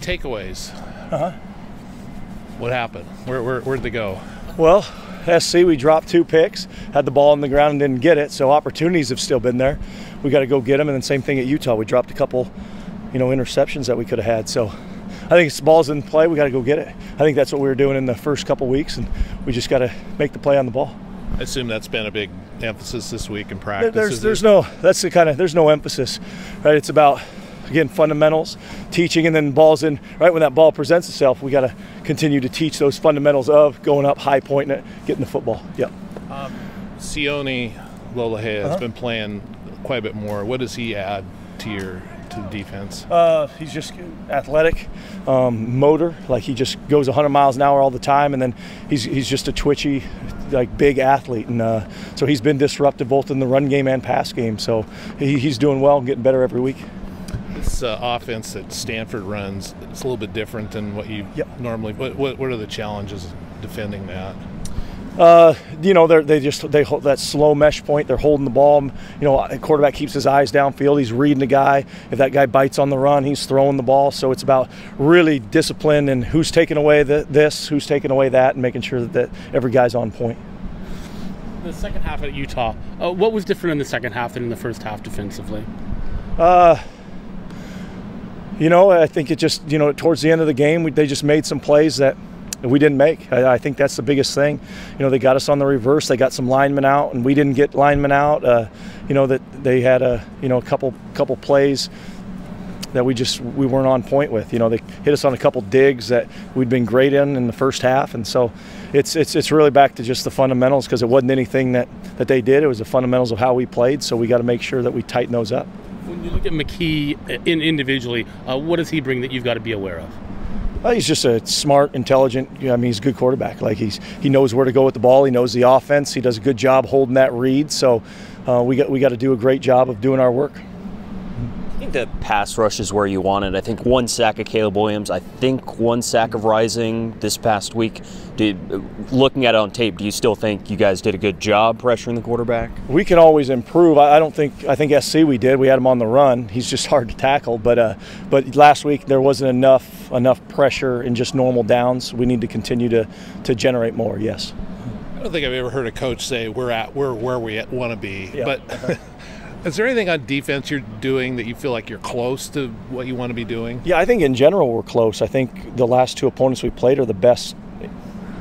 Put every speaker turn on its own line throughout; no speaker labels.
takeaways.
Uh-huh.
What happened? Where'd they go?
Well, SC, we dropped 2 picks, had the ball on the ground and didn't get it, so opportunities have still been there. We got to go get them, and then same thing at Utah. We dropped a couple, interceptions that we could have had. So I think it's ball's in play. We got to go get it. I think that's what we were doing in the first couple weeks, and we just got to make the play on the ball.
I assume that's been a big emphasis this week in practice.
There's no emphasis, right? It's about, again, fundamentals, teaching, and then balls in. Right when that ball presents itself, we got to continue to teach those fundamentals of going up, high pointing it, getting the football. Yep.
Sione Lolahe has been playing quite a bit more. What does he add to the defense?
He's just athletic, motor. Like, he just goes 100 miles an hour all the time, and then he's just a twitchy, big athlete, and so he's been disruptive both in the run game and pass game. So he's doing well and getting better every week.
This offense that Stanford runs, it's a little bit different than what you normally. What are the challenges defending that? They hold that slow mesh point. They're holding the ball. A quarterback keeps his eyes downfield. He's reading the guy. If that guy bites on the run, he's throwing the ball. So it's about really discipline and who's taking away this, who's taking away that, and making sure that every guy's on point.
The second half at Utah, what was different in the second half than in the first half defensively?
I think it just, towards the end of the game, they just made some plays that we didn't make. I think that's the biggest thing. they got us on the reverse. They got some linemen out, and we didn't get linemen out. That they had a couple plays that we weren't on point with. They hit us on a couple digs that we'd been great in the first half, and so it's really back to just the fundamentals, because it wasn't anything that they did. It was the fundamentals of how we played. So we got to make sure that we tighten those up.
When you look at McKee individually, what does he bring that you've got to be aware of?
He's just a smart, intelligent. He's a good quarterback. He knows where to go with the ball. He knows the offense. He does a good job holding that read. So we got to do a great job of doing our work.
I think the pass rush is where you want it. I think 1 sack of Caleb Williams. I think 1 sack of Rising this past week. Looking at it on tape, do you still think you guys did a good job pressuring the quarterback?
We can always improve. I think SC we did. We had him on the run. He's just hard to tackle. But last week there wasn't enough pressure in just normal downs. We need to continue to generate more. Yes.
I don't think I've ever heard a coach say we're where we want to be.
Yeah.
But is there anything on defense you're doing that you feel like you're close to what you want to be doing?
Yeah, I think in general we're close. I think the last 2 opponents we played are the best,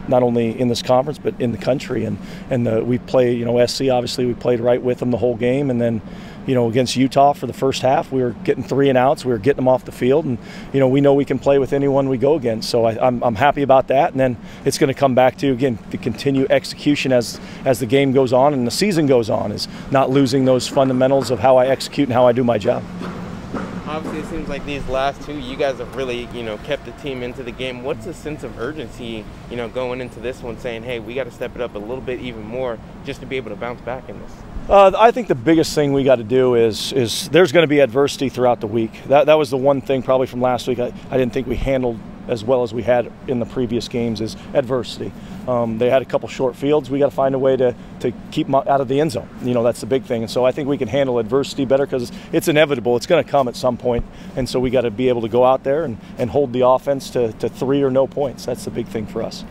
not only in this conference but in the country. And we play, SC obviously we played right with them the whole game, and then against Utah for the first half we were getting 3 and outs. We were getting them off the field, and we know we can play with anyone we go against. So I'm happy about that. And then it's going to come back to, again, the continue execution as the game goes on and the season goes on, is not losing those fundamentals of how I execute and how I do my job.
Obviously, it seems like these last 2, you guys have really, kept the team into the game. What's the sense of urgency, going into this one, saying, hey, we got to step it up a little bit even more just to be able to bounce back in this?
I think the biggest thing we got to do is there's going to be adversity throughout the week. That was the one thing probably from last week I didn't think we handled as well as we had in the previous games, is adversity. They had a couple short fields. We got to find a way to keep them out of the end zone. That's the big thing. And so I think we can handle adversity better, because it's inevitable. It's going to come at some point. And so we got to be able to go out there and hold the offense to 3 or no points. That's the big thing for us.